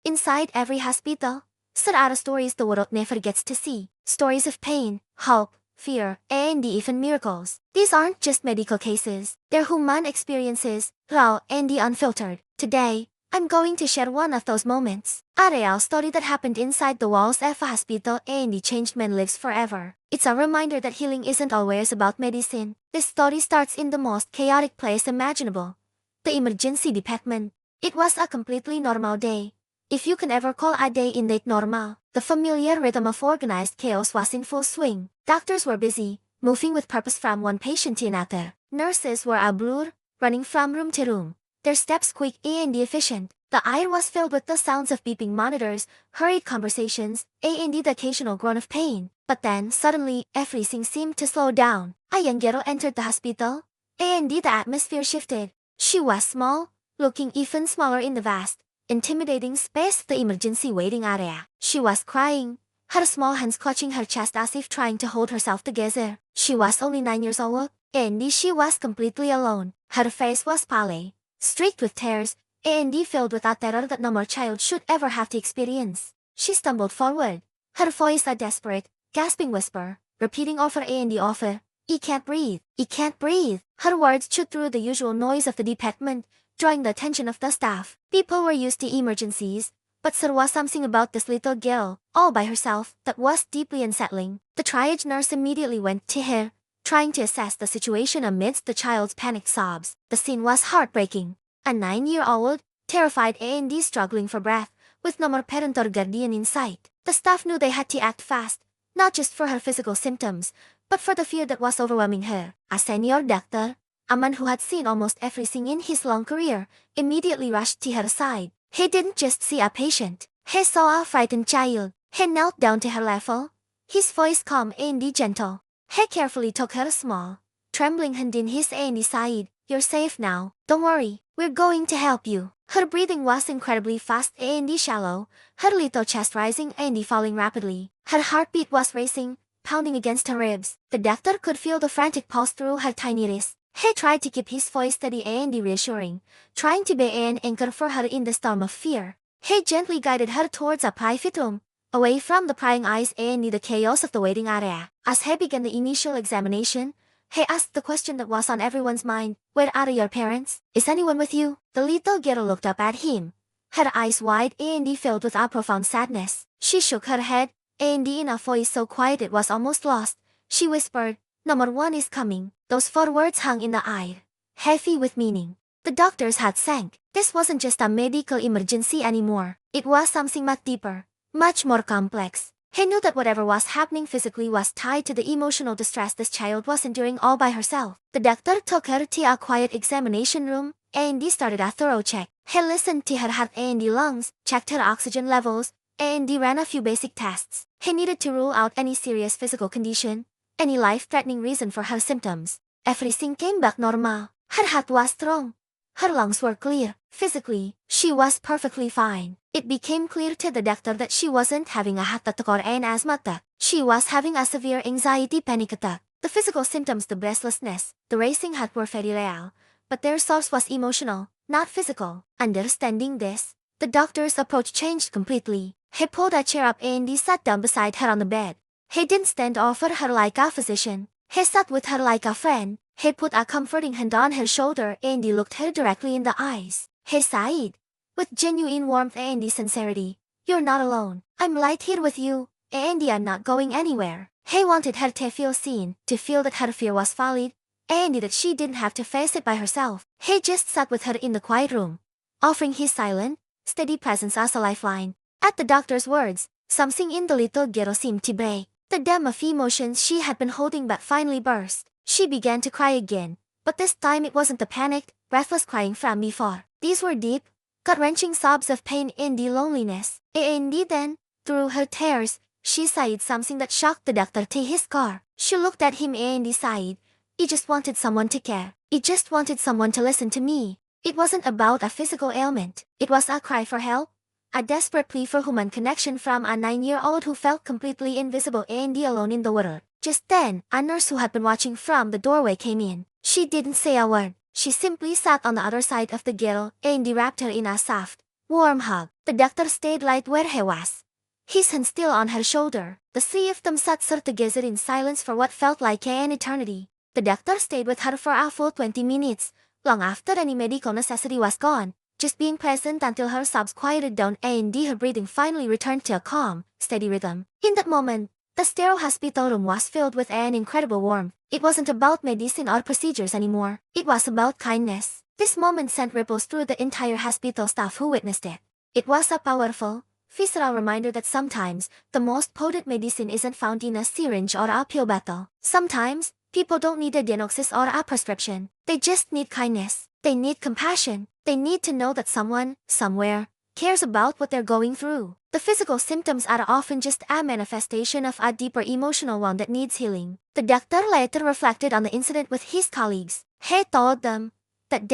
Inside every hospital, there are stories the world never gets to see. Stories of pain, hope, fear, and even miracles. These aren't just medical cases. They're human experiences, raw and unfiltered. Today, I'm going to share one of those moments. A real story that happened inside the walls of a hospital and changed men's lives forever. It's a reminder that healing isn't always about medicine. This story starts in the most chaotic place imaginable. The emergency department. It was a completely normal day. If you can ever call a day in that normal, the familiar rhythm of organized chaos was in full swing. Doctors were busy, moving with purpose from one patient to another. Nurses were a blur, running from room to room, their steps quick and efficient. The air was filled with the sounds of beeping monitors, hurried conversations, and the occasional groan of pain. But then, suddenly, everything seemed to slow down. A young girl entered the hospital, and the atmosphere shifted. She was small, looking even smaller in the vast, intimidating space, the emergency waiting area. She was crying, her small hands clutching her chest as if trying to hold herself together. She was only 9 years old, and she was completely alone. Her face was pale, streaked with tears, and filled with a terror that no more child should ever have to experience. She stumbled forward, her voice a desperate, gasping whisper, repeating over and over, "I can't breathe, I can't breathe." Her words chewed through the usual noise of the department, drawing the attention of the staff. People were used to emergencies, but there was something about this little girl, all by herself, that was deeply unsettling. The triage nurse immediately went to her, trying to assess the situation amidst the child's panicked sobs. The scene was heartbreaking. A 9-year-old, terrified and struggling for breath, with no more parent or guardian in sight. The staff knew they had to act fast, not just for her physical symptoms, but for the fear that was overwhelming her. A senior doctor, a man who had seen almost everything in his long career, immediately rushed to her side. He didn't just see a patient. He saw a frightened child. He knelt down to her level, his voice calm and gentle. He carefully took her small, trembling hand in his and sighed, "You're safe now. Don't worry, we're going to help you." Her breathing was incredibly fast and shallow, her little chest rising and falling rapidly. Her heartbeat was racing, pounding against her ribs. The doctor could feel the frantic pulse through her tiny wrist. He tried to keep his voice steady and reassuring, trying to be an anchor for her in the storm of fear. He gently guided her towards a private room, away from the prying eyes and the chaos of the waiting area. As he began the initial examination, he asked the question that was on everyone's mind, "Where are your parents? Is anyone with you?" The little girl looked up at him, her eyes wide and filled with a profound sadness. She shook her head, and in a voice so quiet it was almost lost, she whispered, "Number one is coming." Those 4 words hung in the air, heavy with meaning. The doctors had sank. This wasn't just a medical emergency anymore. It was something much deeper, much more complex. He knew that whatever was happening physically was tied to the emotional distress this child was enduring all by herself. The doctor took her to a quiet examination room, and started a thorough check. He listened to her heart and lungs, checked her oxygen levels, and ran a few basic tests. He needed to rule out any serious physical condition, any life-threatening reason for her symptoms. Everything came back normal. Her heart was strong. Her lungs were clear. Physically, she was perfectly fine. It became clear to the doctor that she wasn't having a heart attack or an asthma attack. She was having a severe anxiety panic attack. The physical symptoms, the breathlessness, the racing heart were very real, but their source was emotional, not physical. Understanding this, the doctor's approach changed completely. He pulled a chair up and sat down beside her on the bed. He didn't stand over her like a physician. He sat with her like a friend. He put a comforting hand on her shoulder and looked her directly in the eyes. He sighed, with genuine warmth and sincerity, "You're not alone. I'm right here with you, and I'm not going anywhere." He wanted her to feel seen, to feel that her fear was valid, and that she didn't have to face it by herself. He just sat with her in the quiet room, offering his silent, steady presence as a lifeline. At the doctor's words, something in the little girl seemed to break. The dam of emotions she had been holding back finally burst. She began to cry again, but this time it wasn't the panicked, breathless crying from before. These were deep, gut-wrenching sobs of pain and loneliness. And then, through her tears, she sighed something that shocked the doctor to his core. She looked at him and sighed, "I just wanted someone to care. I just wanted someone to listen to me." It wasn't about a physical ailment. It was a cry for help, a desperate plea for human connection from a 9-year-old who felt completely invisible and alone in the world. Just then, a nurse who had been watching from the doorway came in. She didn't say a word. She simply sat on the other side of the girl and wrapped her in a soft, Warm hug. The doctor stayed right where he was, his hand still on her shoulder. The three of them sat together in silence for what felt like an eternity. The doctor stayed with her for a full 20 minutes, long after any medical necessity was gone, just being present until her sobs quieted down and her breathing finally returned to a calm, steady rhythm. In that moment, the sterile hospital room was filled with an incredible warmth. It wasn't about medicine or procedures anymore. It was about kindness. This moment sent ripples through the entire hospital staff who witnessed it. It was a powerful, visceral reminder that sometimes, the most potent medicine isn't found in a syringe or a pill bottle. Sometimes, people don't need a diagnosis or a prescription. They just need kindness. They need compassion. They need to know that someone, somewhere, cares about what they're going through. The physical symptoms are often just a manifestation of a deeper emotional one that needs healing. The doctor later reflected on the incident with his colleagues. He told them that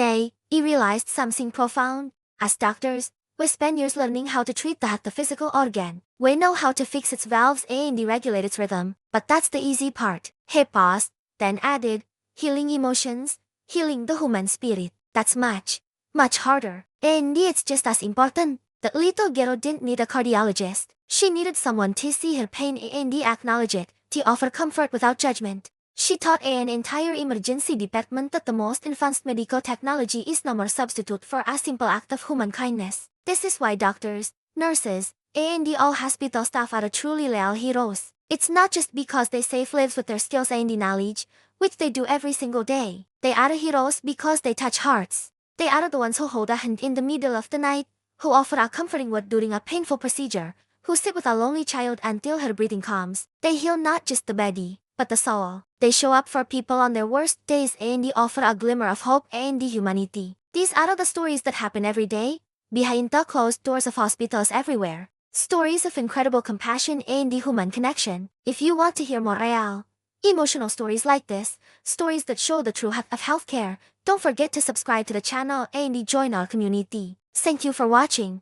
he realized something profound. As doctors, we spend years learning how to treat the physical organ. We know how to fix its valves and deregulate its rhythm, but that's the easy part. He paused, then added, healing emotions, healing the human spirit, that's much harder. And it's just as important. The little girl didn't need a cardiologist. She needed someone to see her pain and acknowledge it, to offer comfort without judgment. She taught an entire emergency department that the most advanced medical technology is no more substitute for a simple act of human kindness. This is why doctors, nurses, and all hospital staff are truly real heroes. It's not just because they save lives with their skills and knowledge, which they do every single day. They are heroes because they touch hearts. They are the ones who hold a hand in the middle of the night, who offer a comforting word during a painful procedure, who sit with a lonely child until her breathing calms. They heal not just the body, but the soul. They show up for people on their worst days and they offer a glimmer of hope and humanity. These are the stories that happen every day, behind the closed doors of hospitals everywhere. Stories of incredible compassion and human connection. If you want to hear more real, emotional stories like this, stories that show the true heart of healthcare, don't forget to subscribe to the channel and join our community. Thank you for watching.